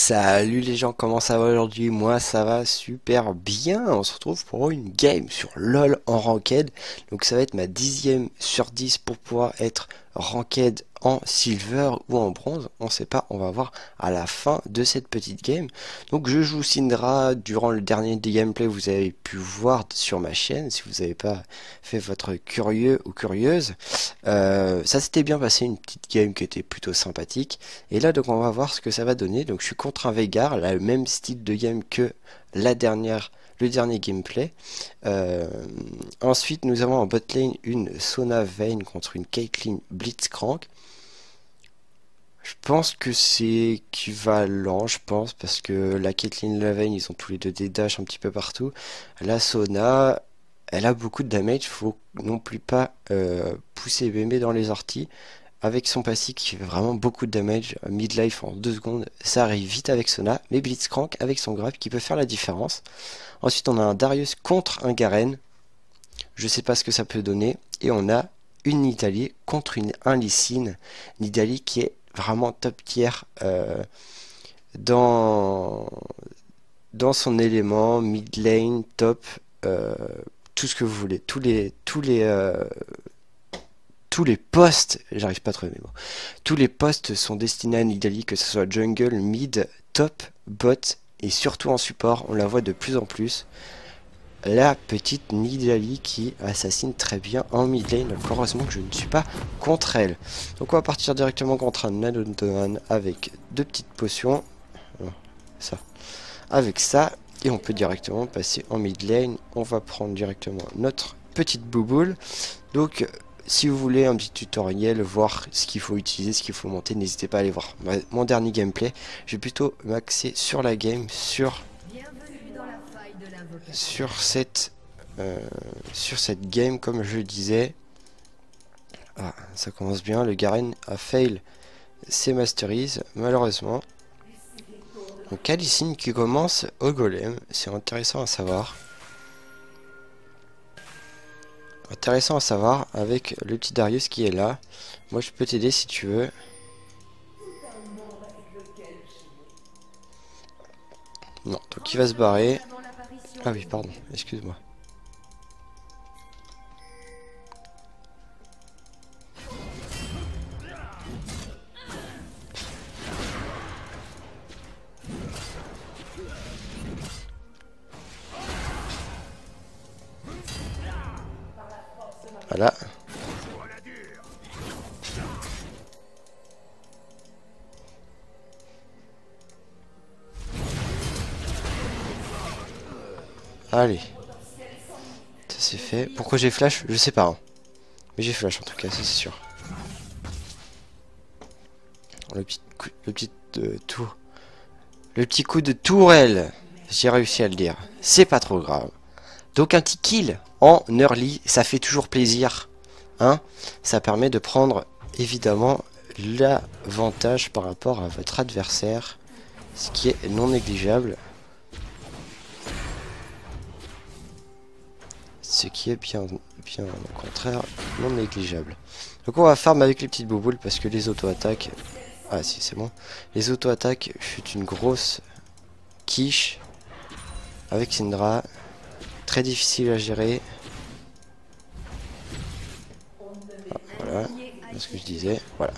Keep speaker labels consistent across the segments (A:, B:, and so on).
A: Salut les gens, comment ça va aujourd'hui? Moi ça va super bien. On se retrouve pour une game sur LoL en ranked. Donc ça va être ma 10e sur 10 pour pouvoir être ranked en silver ou en bronze. On sait pas, on va voir à la fin de cette petite game. Donc je joue Syndra. Durant le dernier des gameplays, vous avez pu voir sur ma chaîne, si vous n'avez pas fait votre curieux ou curieuse. Ça s'était bien passé, une petite game qui était plutôt sympathique. Et là, donc, on va voir ce que ça va donner. Donc, je suis contre un Veigar, là, le même style de game que le dernier gameplay. Euh, Ensuite, nous avons en bot lane une Sona Vayne contre une Caitlyn Blitzcrank. Je pense que c'est équivalent, je pense, parce que la Caitlyn et la Vayne, ils ont tous les deux des dashs un petit peu partout. La Sona, elle a beaucoup de damage, faut non plus pas pousser bébé dans les orties. Avec son passif qui fait vraiment beaucoup de damage, mid-life en 2 secondes, ça arrive vite avec Sona, mais Blitzcrank avec son grab qui peut faire la différence. Ensuite on a un Darius contre un Garen, je sais pas ce que ça peut donner, et on a une Nidalee contre un Lee Sin, Nidalee qui est vraiment top tier dans, dans son élément, mid lane, top, tout ce que vous voulez, tous les postes, j'arrive pas à trouver mes mots, tous les postes sont destinés à Nidalee, que ce soit jungle, mid, top, bot et surtout en support, on la voit de plus en plus. La petite Nidalee qui assassine très bien en mid lane, donc heureusement que je ne suis pas contre elle. Donc on va partir directement contre un Nanodon avec 2 petites potions, ça, avec ça, et on peut directement passer en mid lane. On va prendre directement notre petite bouboule. Donc si vous voulez un petit tutoriel, voir ce qu'il faut utiliser, ce qu'il faut monter, n'hésitez pas à aller voir mon dernier gameplay. Je vais plutôt m'axer sur la game, sur cette game, comme je le disais. Ah, ça commence bien. Le Garen a fail ses masteries, malheureusement. Donc Alicine qui commence au golem, c'est intéressant à savoir. Intéressant à savoir avec le petit Darius qui est là. Moi je peux t'aider si tu veux. Non, donc il va se barrer. Ah oui, pardon, excuse-moi. Voilà. Allez. Ça c'est fait. Pourquoi j'ai flash? Je sais pas. Hein. Mais j'ai flash en tout cas, ça c'est sûr. Le petit coup de tourelle. J'ai réussi à le dire. C'est pas trop grave. Donc un petit kill en early, ça fait toujours plaisir. Hein, ça permet de prendre évidemment l'avantage par rapport à votre adversaire. Ce qui est non négligeable. Ce qui est bien au contraire non négligeable. Donc on va farm avec les petites bouboules parce que les auto-attaques... Ah si c'est bon. Les auto-attaques fut une grosse quiche avec Syndra. Très difficile à gérer. Ah, voilà, c'est ce que je disais. Voilà.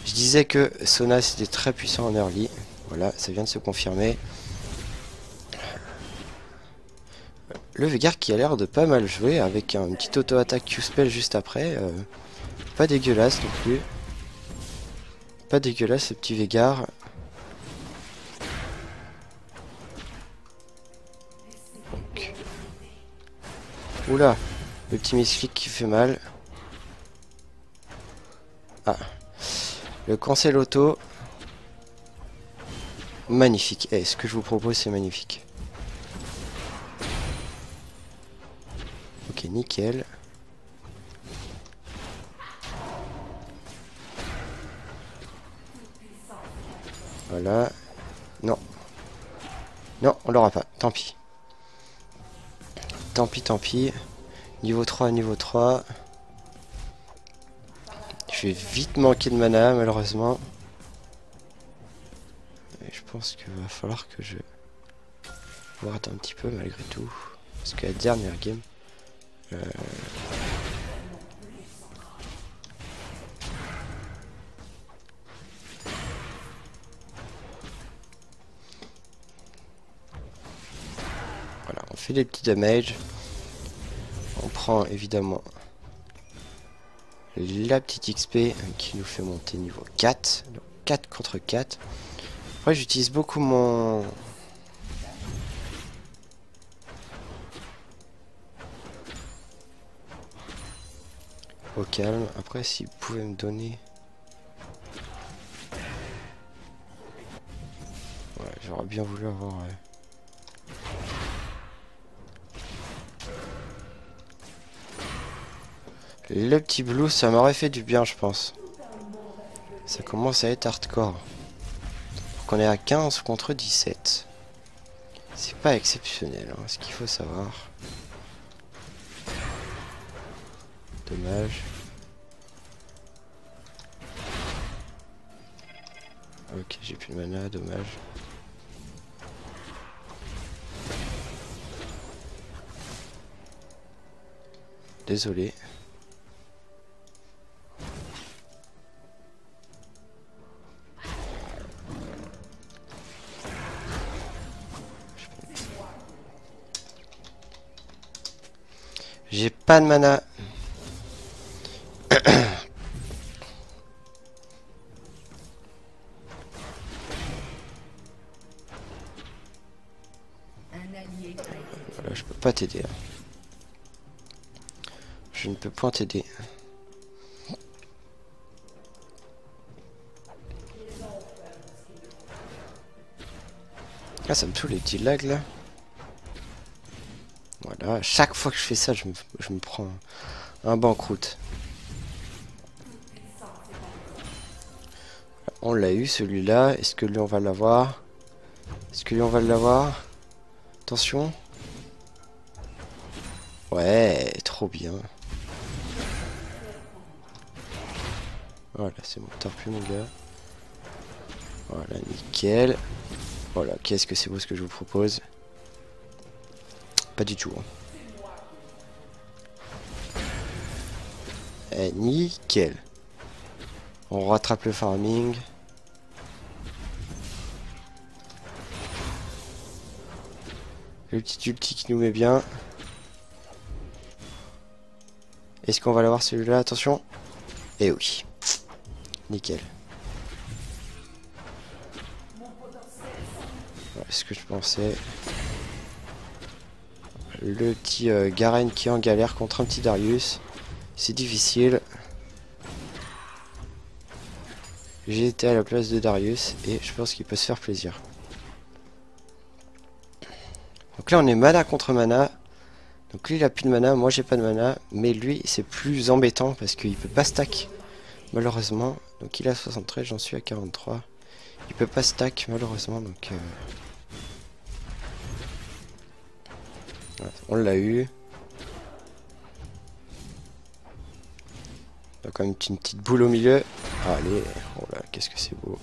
A: Je disais que Sona c'était très puissant en early. Voilà, ça vient de se confirmer. Le Veigar qui a l'air de pas mal jouer avec un petit auto-attaque Q-spell juste après. Pas dégueulasse non plus. Pas dégueulasse ce petit Veigar. Donc. Oula, le petit misclick qui fait mal. Ah. Le cancel auto. Magnifique. Eh, ce que je vous propose c'est magnifique. Ok, nickel. Voilà. Non. Non, on l'aura pas. Tant pis. Tant pis, tant pis. Niveau 3, niveau 3. Je vais vite manquer de mana, malheureusement. pense qu'il va falloir que je rate un petit peu malgré tout. Parce que la dernière game... Voilà, on fait des petits damages. On prend évidemment la petite XP qui nous fait monter niveau 4. Donc 4 contre 4. Après j'utilise beaucoup mon... au calme. Après si vous pouvez me donner... Ouais, j'aurais bien voulu avoir... Le petit blue, ça m'aurait fait du bien, je pense. Ça commence à être hardcore. Donc on est à 15 contre 17. C'est pas exceptionnel, hein, ce qu'il faut savoir. Dommage. Ok, j'ai plus de mana, dommage. Désolé. J'ai pas de mana. Voilà, je peux pas t'aider. Je ne peux point t'aider. Ah, ça me saoule les petits lags là. Voilà, chaque fois que je fais ça, je me prends un banqueroute. On l'a eu celui-là. Est-ce que lui on va l'avoir? Est-ce que lui on va l'avoir? Attention. Ouais, trop bien. Voilà, c'est bon, t'as plus mon gars. Voilà, nickel. Voilà, qu'est-ce que c'est beau ce que je vous propose. Pas du tout. Hein. Eh, nickel. On rattrape le farming. Le petit ulti qui nous met bien. Est-ce qu'on va l'avoir celui-là? Attention. Eh oui. Nickel. Voilà ce que je pensais. Le petit Garen qui est en galère contre un petit Darius. C'est difficile. J'ai été à la place de Darius et je pense qu'il peut se faire plaisir. Donc là on est mana contre mana. Donc lui il a plus de mana, moi j'ai pas de mana. Mais lui c'est plus embêtant parce qu'il peut pas stack. Malheureusement. Donc il a 73, j'en suis à 43. Il peut pas stack malheureusement donc... Voilà, on l'a eu. Il y a quand même une petite boule au milieu. Allez, oh là, qu'est-ce que c'est beau.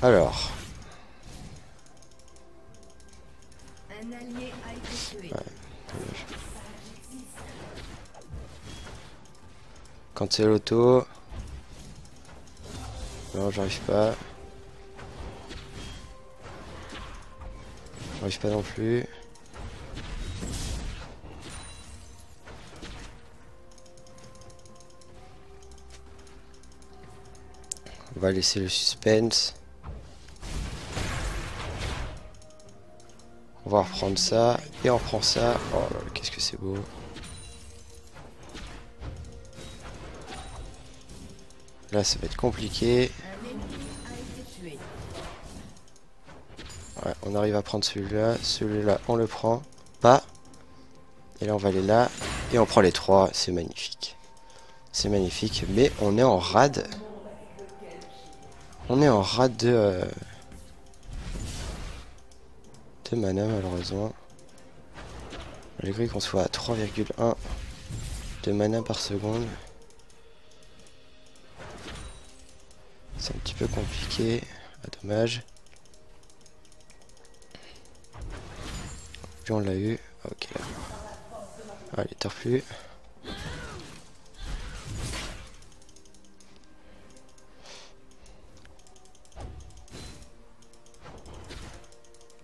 A: Alors.
B: Un allié a été tué.
A: Ouais, quand c'est l'auto. Non, j'arrive pas. J'arrive pas non plus. On va laisser le suspense. On va reprendre ça. Et on prend ça. Oh là là, qu'est-ce que c'est beau. Là, ça va être compliqué. Ouais, on arrive à prendre celui-là. Celui-là, on le prend. Pas. Et là, on va aller là. Et on prend les trois. C'est magnifique. C'est magnifique. Mais on est en rade. On est en rade de mana, malheureusement. Malgré qu'on soit à 3,1 de mana par seconde. C'est un petit peu compliqué. Ah, dommage. Puis on l'a eu. Ok. Allez, tord plus.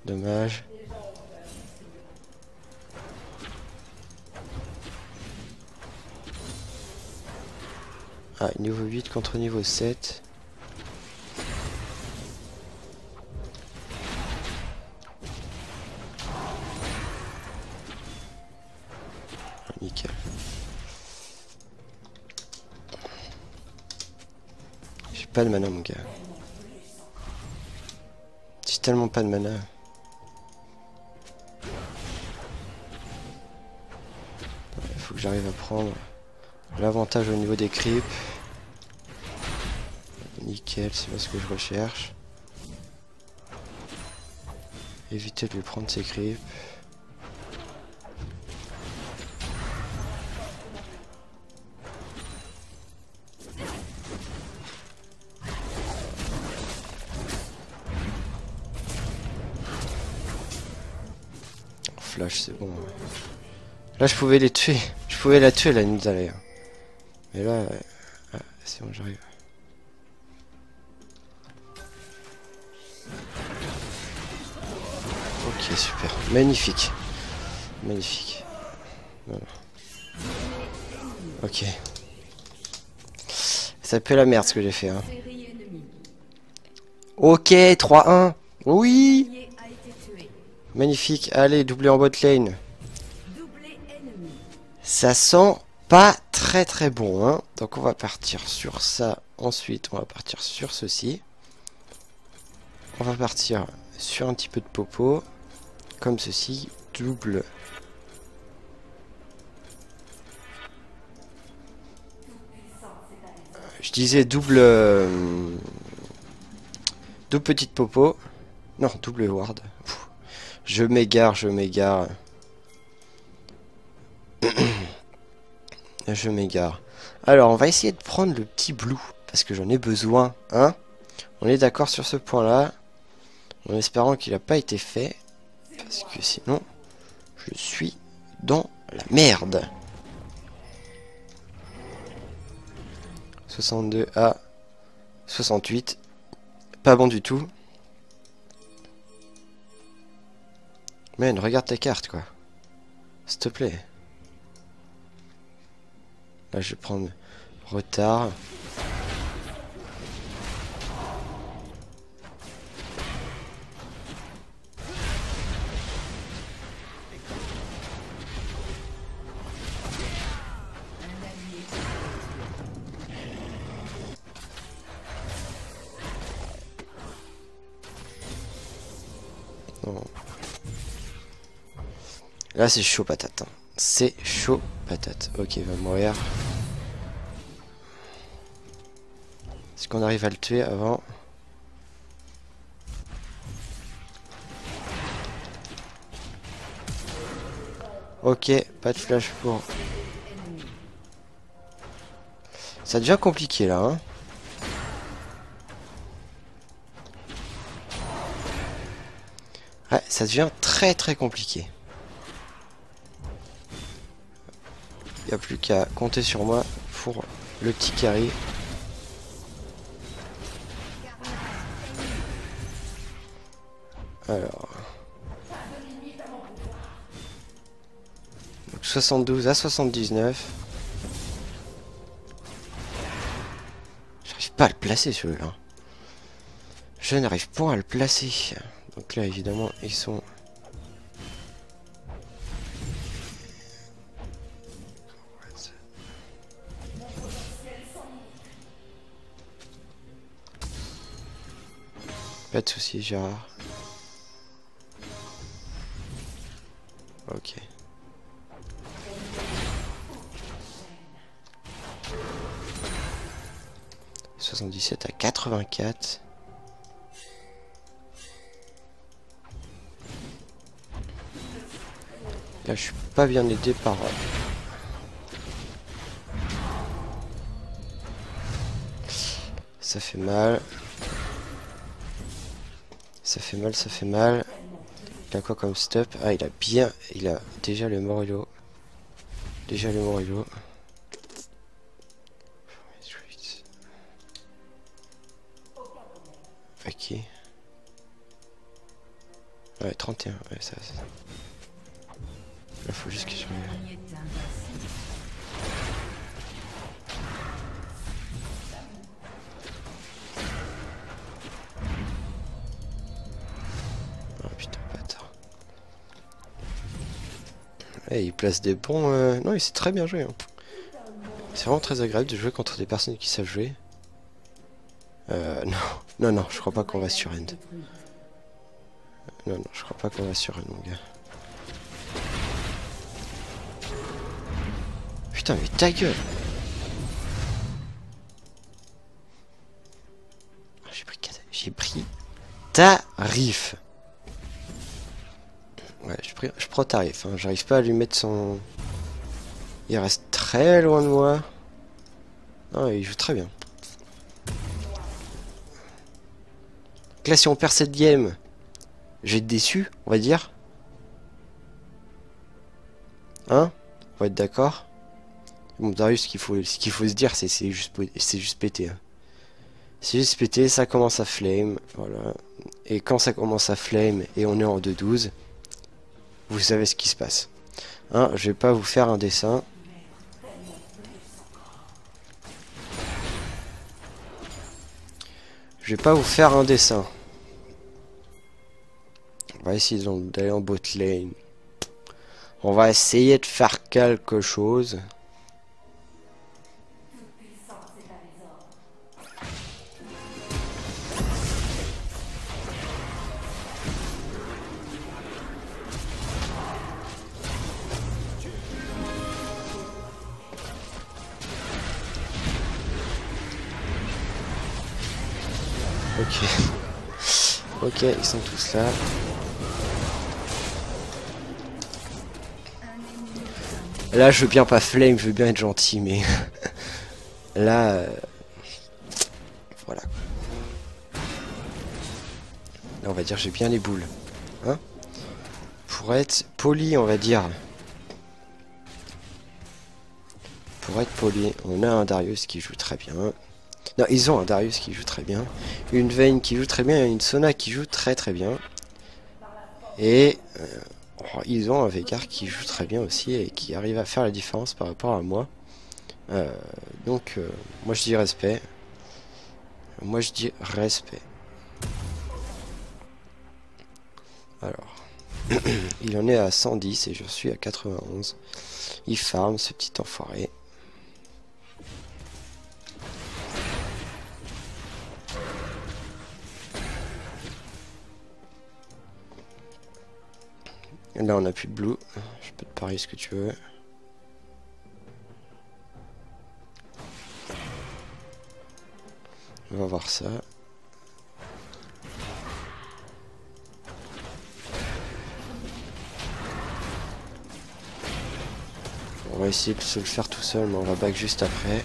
A: Dommage. Ah, niveau 8 contre niveau 7. Nickel. J'ai pas de mana, mon gars. J'ai tellement pas de mana. Il faut que j'arrive à prendre l'avantage au niveau des creeps. Nickel, c'est pas ce que je recherche. Éviter de lui prendre ses creeps. Flash, c'est bon. Là, je pouvais les tuer. Je pouvais la tuer, la Nidalee. Mais là, ah, c'est bon, j'arrive. Ok, super. Magnifique. Magnifique. Voilà. Ok. Ça pue la merde ce que j'ai fait. Hein. Ok, 3-1. Oui. Magnifique. Allez, doublé en bot lane. Ça sent pas très très bon. Hein. Donc on va partir sur ça. Ensuite, on va partir sur ceci. On va partir sur un petit peu de popo. Comme ceci. Double. Je disais double... double petite popo. Non, double ward. Pff, je m'égare, je m'égare. Je m'égare. Alors, on va essayer de prendre le petit blue. Parce que j'en ai besoin. Hein? On est d'accord sur ce point-là. En espérant qu'il n'a pas été fait. Parce que sinon, je suis dans la merde. 62 à 68. Pas bon du tout. Man, regarde ta carte, quoi. S'il te plaît. Là, je vais prendre retard. Non. Là, c'est chaud patate. Hein. C'est chaud patate. Ok, il va mourir. Est-ce qu'on arrive à le tuer avant? Ok, pas de flash pour... Ça devient compliqué là, hein. Ouais, ça devient très très compliqué. Il n'y a plus qu'à compter sur moi pour le petit carry. Alors... Donc 72 à 79. J'arrive pas à le placer celui-là. Je n'arrive pas à le placer. Donc là évidemment ils sont... Pas de soucis, Gérard. Ok. « 77 à 84. » Là, je suis pas bien aidé par... Ça fait mal. Ça fait mal, ça fait mal. Il a quoi comme stop? Ah, il a bien... Il a déjà le Morello. Déjà le Morello. Ok. Ouais, 31. Ouais, ça... Il faut juste que je... Oh putain, bâtard. Ouais, il place des bons... Non, il s'est très bien joué. Hein. C'est vraiment très agréable de jouer contre des personnes qui savent jouer. Non. Non, non, je crois pas qu'on va sur end. Non, non, je crois pas qu'on va sur end, mon gars. Putain, mais ta gueule! J'ai pris tarif. Ouais, je prends tarif. Hein. J'arrive pas à lui mettre son... Il reste très loin de moi. Non, il joue très bien. Donc là, si on perd cette game, je vais être déçu, on va dire. Hein? On va être d'accord. Bon, Darius, ce qu'il faut se dire, c'est juste pété. Hein. C'est juste pété, ça commence à flame. Voilà. Et quand ça commence à flame et on est en 2-12, vous savez ce qui se passe. Hein, je vais pas vous faire un dessin. Je vais pas vous faire un dessin. On va essayer d'aller en bot lane. On va essayer de faire quelque chose. Ok. Ok, ils sont tous là. Là, je veux bien pas flame, je veux bien être gentil, mais... là... voilà. Là, on va dire j'ai bien les boules. Hein? Pour être poli, on va dire. Pour être poli, on a un Darius qui joue très bien. Non, ils ont un Darius qui joue très bien. Une Vayne qui joue très bien et une Sona qui joue très très bien. Et... ils ont un Veigar qui joue très bien aussi et qui arrive à faire la différence par rapport à moi. Donc, moi je dis respect. Moi je dis respect. Alors, il en est à 110 et je suis à 91. Il farm ce petit enfoiré. Là on a plus de blue. Je peux te parier ce que tu veux. On va voir ça. On va essayer de se le faire tout seul, mais on va back juste après.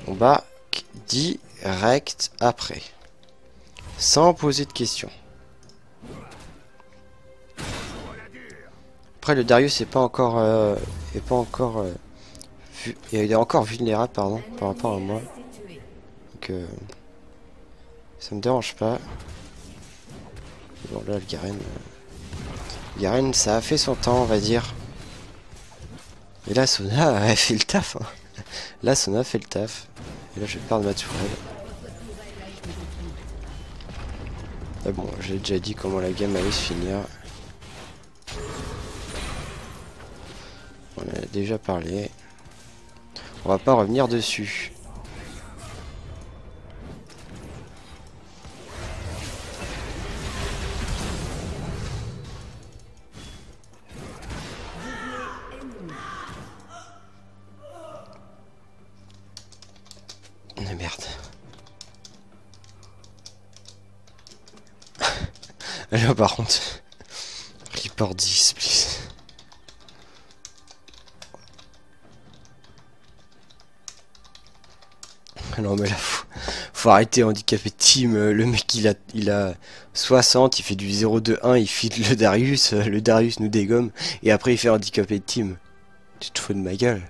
A: On back direct après. Sans poser de questions. Après le Darius est pas encore il est encore vulnérable pardon par rapport à moi. Donc ça me dérange pas. Bon là le Garen ça a fait son temps on va dire. Et là Sona a fait le taf. Hein. Là Sona fait le taf. Et là je vais perdre ma tourelle. Ah bon j'ai déjà dit comment la game allait se finir. On en a déjà parlé. On va pas revenir dessus. Là par contre, report 10, please. Non mais là faut arrêter handicapé team, le mec il a 60, il fait du 0-2-1, il feed le Darius nous dégomme et après il fait handicapé team. Tu te fous de ma gueule?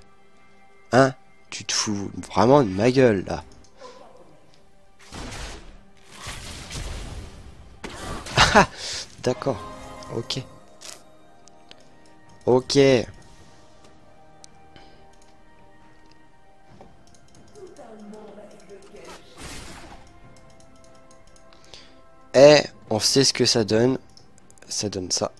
A: Hein? Tu te fous vraiment de ma gueule là? Ah! D'accord, ok. Ok. Eh, on sait ce que ça donne. Ça donne ça.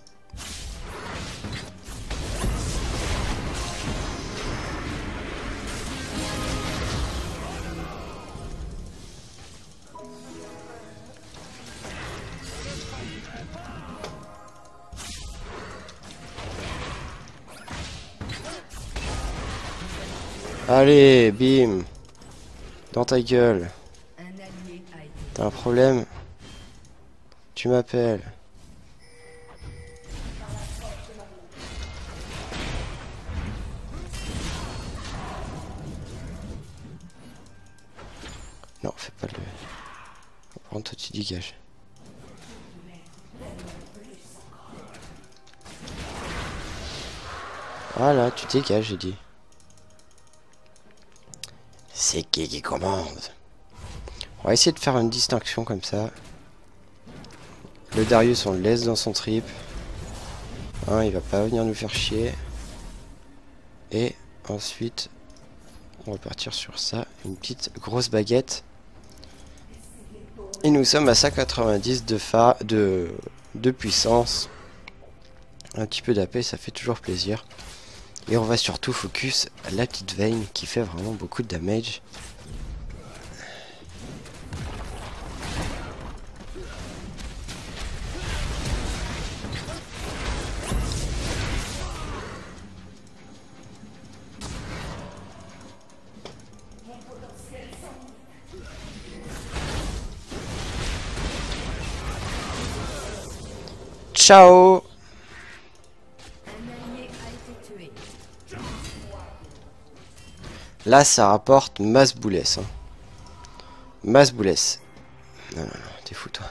A: Allez, bim. Dans ta gueule. T'as un problème? Tu m'appelles. Non, fais pas le... Par contre, toi, tu dégages. Voilà, tu dégages, j'ai dit. C'est qui commande? On va essayer de faire une distinction comme ça. Le Darius, on le laisse dans son trip. Hein, il va pas venir nous faire chier. Et ensuite, on va partir sur ça. Une petite grosse baguette. Et nous sommes à 190 de puissance. Un petit peu d'AP, ça fait toujours plaisir. Et on va surtout focus la petite Vayne qui fait vraiment beaucoup de damage. Ciao! Là, ça rapporte masse boulesse. Hein. Masse boulesse. Non, non, non, t'es fou, toi.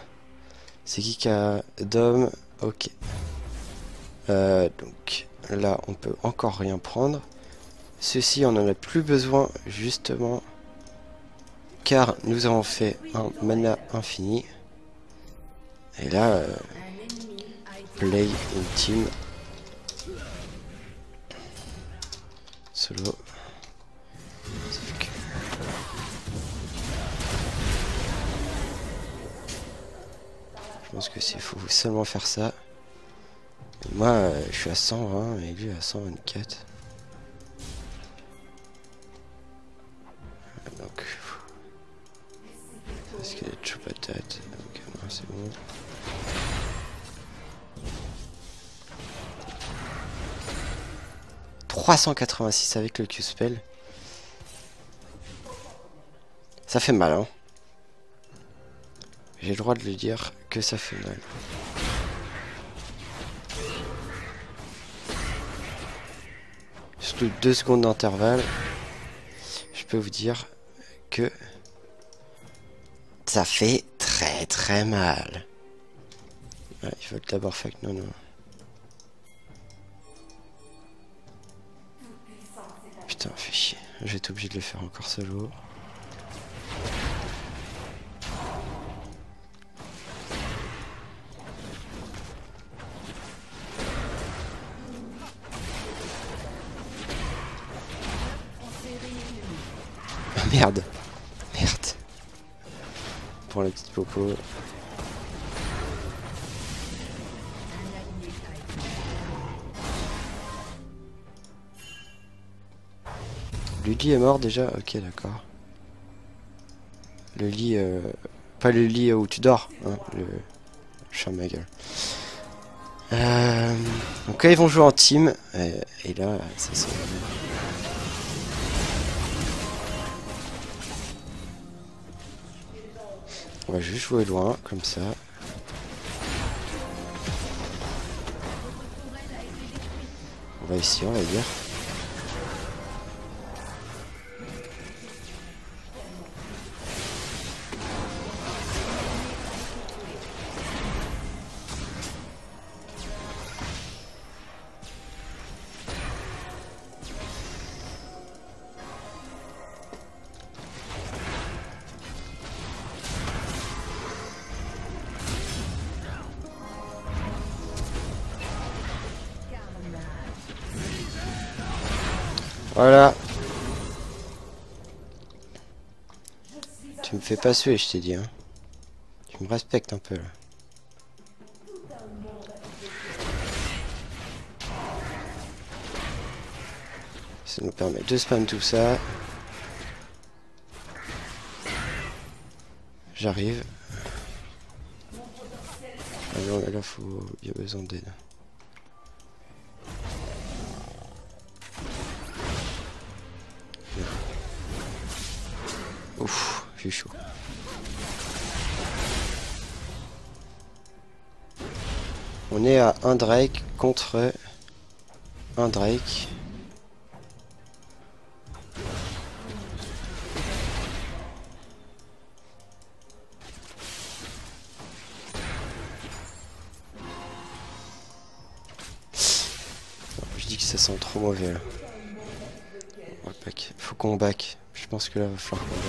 A: C'est qui a Dom? Ok. Donc, là, on peut encore rien prendre. Ceci, on n'en a plus besoin, justement. Car nous avons fait un mana infini. Et là, play in team. Solo. Je pense que c'est faut seulement faire ça. Et moi, je suis à 120 et lui à 124. Donc, parce qu'il y a de chou patate. Donc, non, c'est bon. « 386 avec le Q-Spell. Ça fait mal, hein. J'ai le droit de lui dire que ça fait mal. Surtout 2 secondes d'intervalle. Je peux vous dire que ça fait très très mal. Ouais, il faut d'abord faire que non, non. Putain, fait chier. Je vais être obligé de le faire encore solo. Merde. Merde. Pour la petite popo. Le lit est mort déjà? Ok, d'accord. Le lit... Pas le lit où tu dors. Hein, le... Chat ma gueule. Donc là, ils vont jouer en team. Et là, ça c'est... On va juste jouer loin, comme ça. réussi, on va dire. Voilà. Tu me fais pas suer, je t'ai dit. Hein. Tu me respectes un peu là. Ça nous permet de spam tout ça. J'arrive. Ah non, mais là, il y a besoin d'aide. Ouf, j'ai chaud. On est à un Drake contre un Drake. Je dis que ça sent trop mauvais là. On va back. Faut qu'on back. Je pense que là va falloir qu'on back.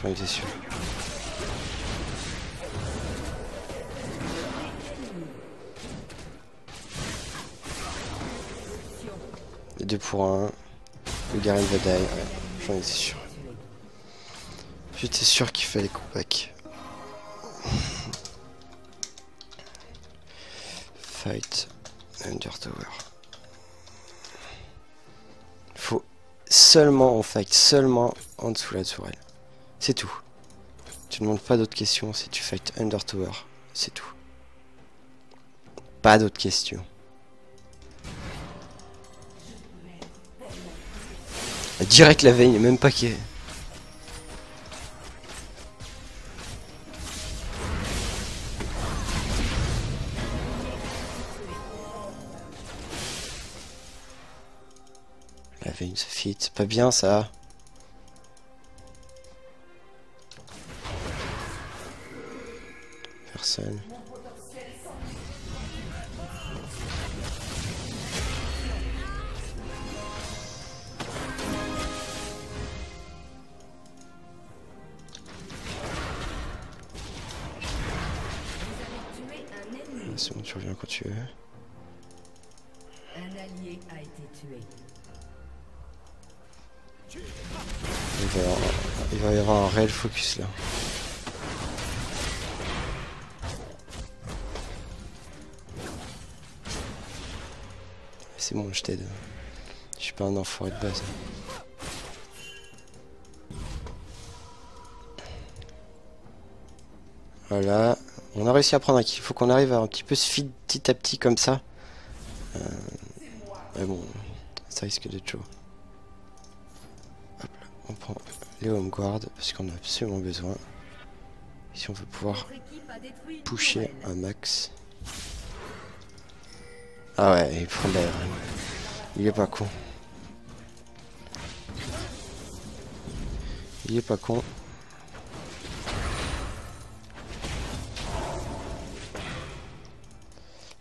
A: J'en étais sûr. Et 2 pour 1. Le Garen va die. Ouais, j'en étais sûr. J'étais sûr qu'il fallait qu'on back. Fight Under Tower. Faut seulement on fight seulement en dessous la tourelle. C'est tout. Tu ne demandes pas d'autres questions si tu fight Under Tower. C'est tout. Pas d'autres questions. Direct la veille, même pas qu'il. La veille se fit, c'est pas bien ça. Personne. C'est bon, tu reviens quand tu veux.
B: Un allié a été tué.
A: Il va y avoir un réel focus là. C'est bon, je t'aide. Je suis pas un enfoiré de base. Voilà. On a réussi à prendre un kill. Il faut qu'on arrive à un petit peu se feed petit à petit comme ça. Mais bon, ça risque d'être chaud. Hop là. On prend les home guard parce qu'on a absolument besoin. Si on veut pouvoir pusher un max. Ah ouais, il prend l'air. Il est pas con. Il est pas con.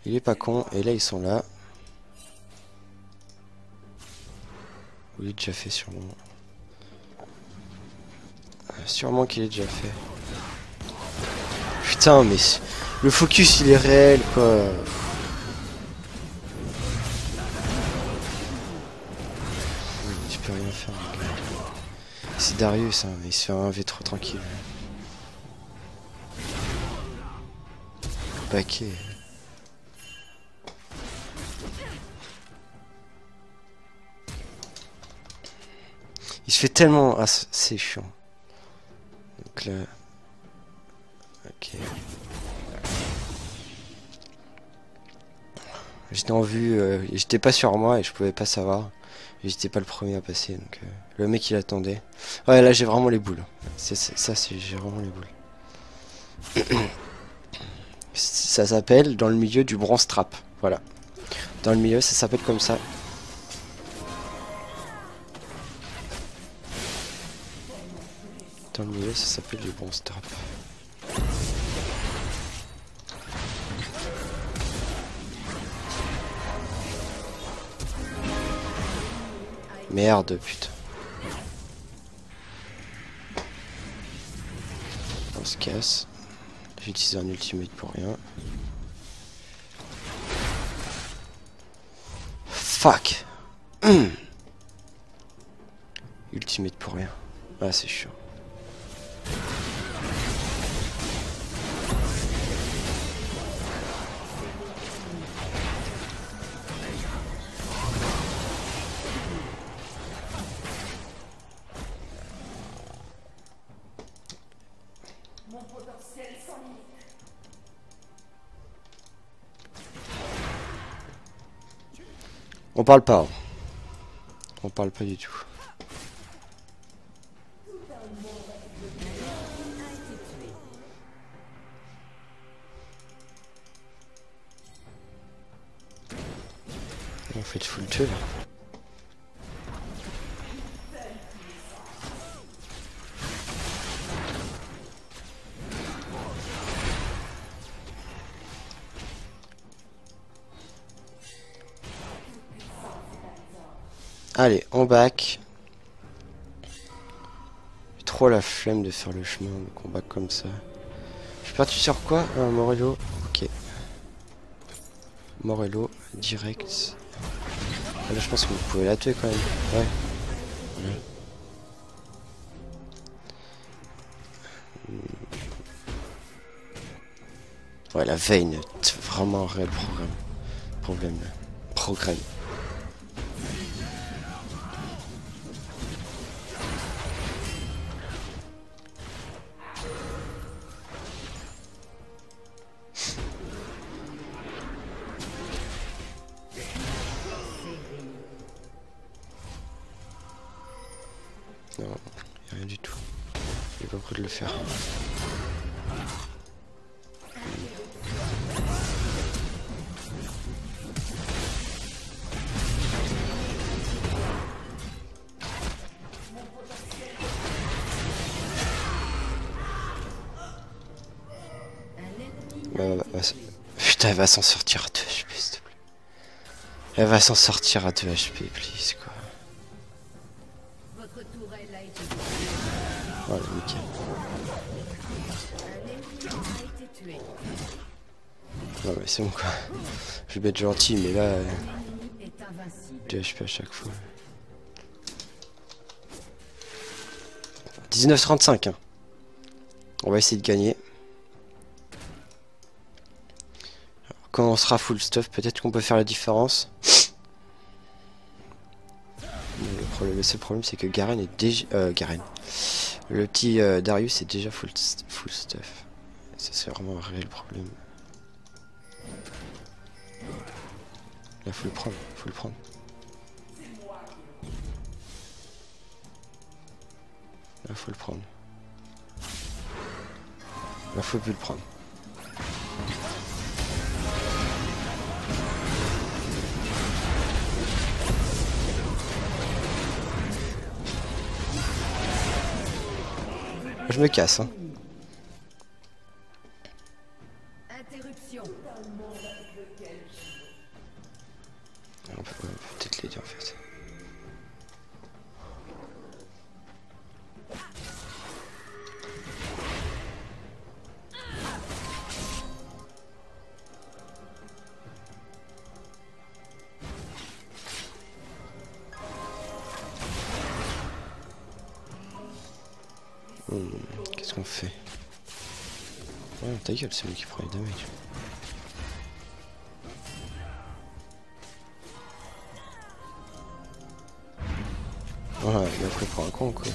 A: Il est pas con. Et là, ils sont là. Il est déjà fait sûrement. Sûrement qu'il est déjà fait. Putain, mais le focus, il est réel, quoi. Tu peux rien faire. C'est Darius, hein, il se fait un V3 tranquille. Paquet. Il se fait tellement... Ah, c'est chiant. Donc là... Ok. J'étais en vue, j'étais pas sur moi et je pouvais pas savoir. J'étais pas le premier à passer, donc le mec il attendait. Ouais, là j'ai vraiment les boules. J'ai vraiment les boules. Ça s'appelle dans le milieu du bronze trap. Voilà. Dans le milieu, ça s'appelle comme ça. Dans le milieu, ça s'appelle du bronze trap. Merde, putain. On se casse. J'ai utilisé un ultimate pour rien. Fuck. Ultimate pour rien. Ah, c'est chiant. On parle pas. On parle pas du tout. On fait full tuer là. Allez, on back. J'ai trop la flemme de faire le chemin de combat comme ça. Je suis parti sur quoi? Morello. Ok. Morello, direct. Ah, là, je pense que vous pouvez la tuer quand même. Ouais. Ouais, la veine, vraiment un réel problème. Programme. Non, y'a rien du tout. J'ai pas prévu de le faire. Putain, elle va s'en sortir à 2 HP, s'il te plaît. Elle va s'en sortir à 2 HP, please, quoi. Voilà, nickel. Non mais c'est bon quoi. Je vais être gentil mais là 2 HP à chaque fois. 19-35 hein. On va essayer de gagner. Alors, quand on sera full stuff, peut-être qu'on peut faire la différence. Le seul problème c'est que Garen est déjà... Garen. Le petit Darius est déjà full stuff. Ça c'est vraiment un réel problème. Là faut le prendre, Là faut le prendre. Là faut plus le prendre. Je me casse hein.
B: Interruption.
A: On peut peut-être l'aider en fait. Qu'est-ce qu'on fait? Ouais, ta gueule, c'est lui qui prend les damage. Ouais, il a pris pour un con quoi.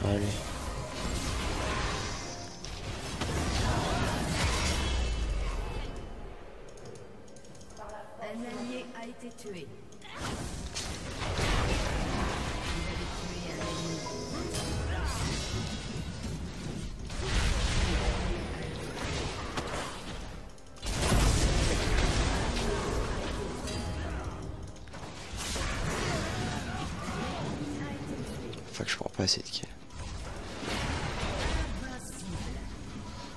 A: Allez.
B: Un allié a été été tué.
A: Faut que je prends pas assez de kills.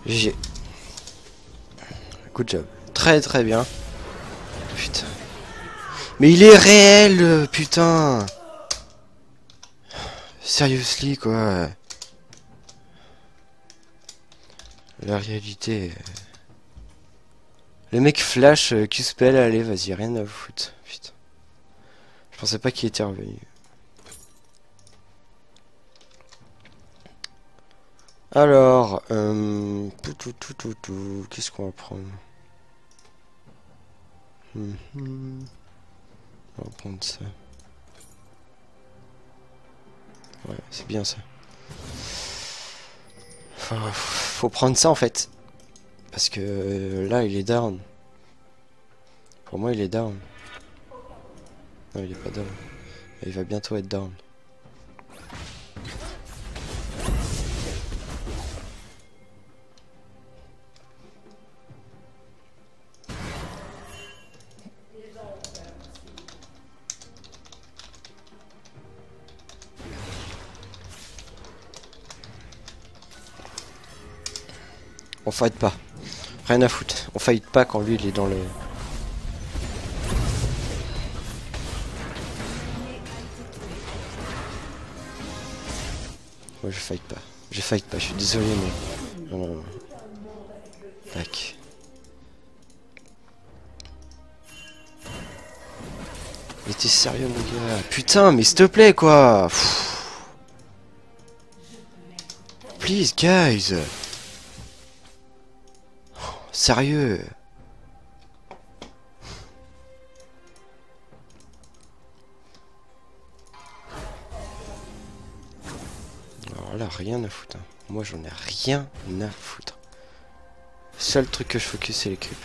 A: GG. Good job. Très très bien. Putain. Mais il est réel, putain. Seriously, quoi. La réalité. Le mec flash, Q-spell, allez, vas-y, rien à foutre. Putain. Je pensais pas qu'il était revenu. Alors, qu'est-ce qu'on va prendre? On va prendre ça. Ouais, c'est bien ça. Faut prendre ça en fait. Parce que là, il est down. Pour moi, il est down. Non, il est pas down. Il va bientôt être down. On fight pas. Rien à foutre. On fight pas quand lui il est dans le... Moi je fight pas. Je fight pas, je suis désolé mais... Non, non, non. Tac. Mais t'es sérieux mon gars? Putain mais s'il te plaît quoi. Pfff. Please guys. Sérieux. Alors là, rien à foutre. Hein. Moi, j'en ai rien à foutre. Seul truc que je focus, c'est les creeps.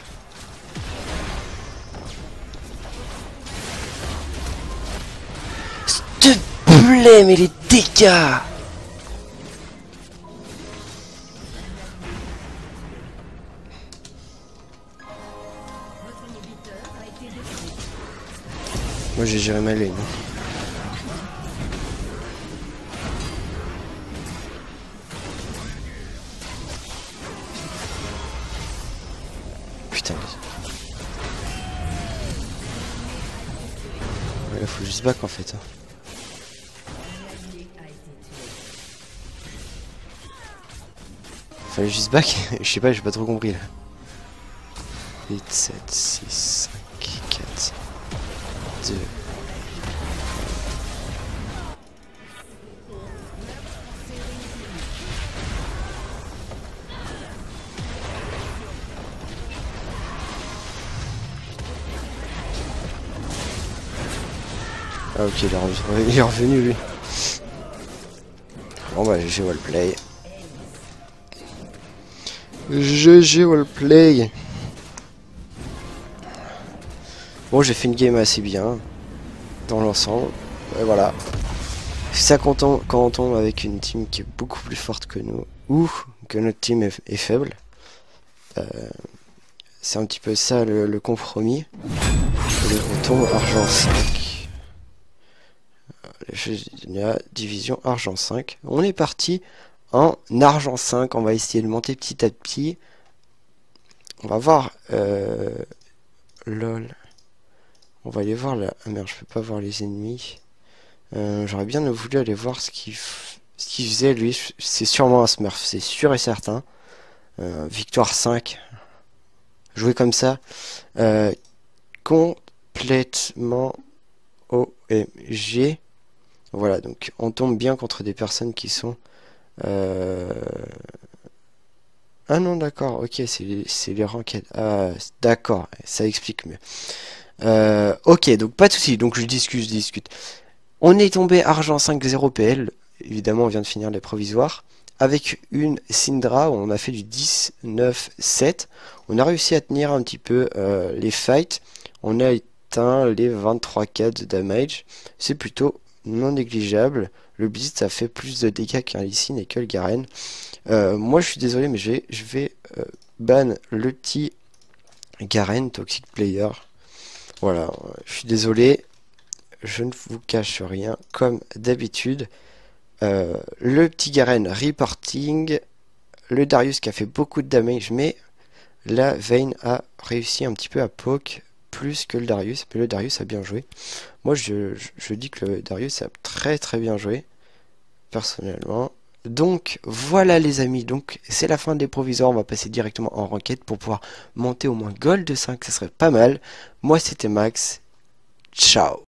A: S'il te plaît, mais les dégâts! Moi j'ai géré ma lane. Putain. Ouais, là faut juste back en fait. Hein. Fallait juste back. Je sais pas, j'ai pas trop compris là. 8, 7, 6, 5, 4, 2. Ah ok, il est revenu lui. Bon bah GG wallplay. GG wallplay. Bon j'ai fait une game assez bien. Dans l'ensemble. Et voilà. C'est ça quand on tombe avec une team qui est beaucoup plus forte que nous. Ou que notre team est faible. C'est un petit peu ça le compromis. On tombe argent 5. La division argent 5. On est parti en argent 5. On va essayer de monter petit à petit. On va voir. Lol. On va aller voir là. Ah merde, je peux pas voir les ennemis. J'aurais bien voulu aller voir ce qu'il faisait lui. C'est sûrement un smurf, c'est sûr et certain. Victoire 5. Jouer comme ça. Complètement OMG. Voilà, donc on tombe bien contre des personnes qui sont... Ah non, d'accord, ok, c'est les ranked. Ah, d'accord, ça explique mieux. Ok, donc pas de soucis, donc je discute. On est tombé argent 5-0 PL, évidemment on vient de finir les provisoires, avec une Syndra où on a fait du 10-9-7. On a réussi à tenir un petit peu les fights. On a atteint les 23k de damage. C'est plutôt non négligeable. Le Blitz ça fait plus de dégâts qu'un Lee Sin et que le Garen. Moi je suis désolé mais je vais ban le petit Garen Toxic Player. Voilà, je suis désolé, je ne vous cache rien comme d'habitude. Le petit Garen reporting, le Darius qui a fait beaucoup de damage, mais la Vayne a réussi un petit peu à poke plus que le Darius, mais le Darius a bien joué. Moi je dis que le Darius a très très bien joué, personnellement. Donc voilà les amis, donc c'est la fin des provisoires, on va passer directement en ranked pour pouvoir monter au moins Gold 5, ça serait pas mal. Moi c'était Max, ciao.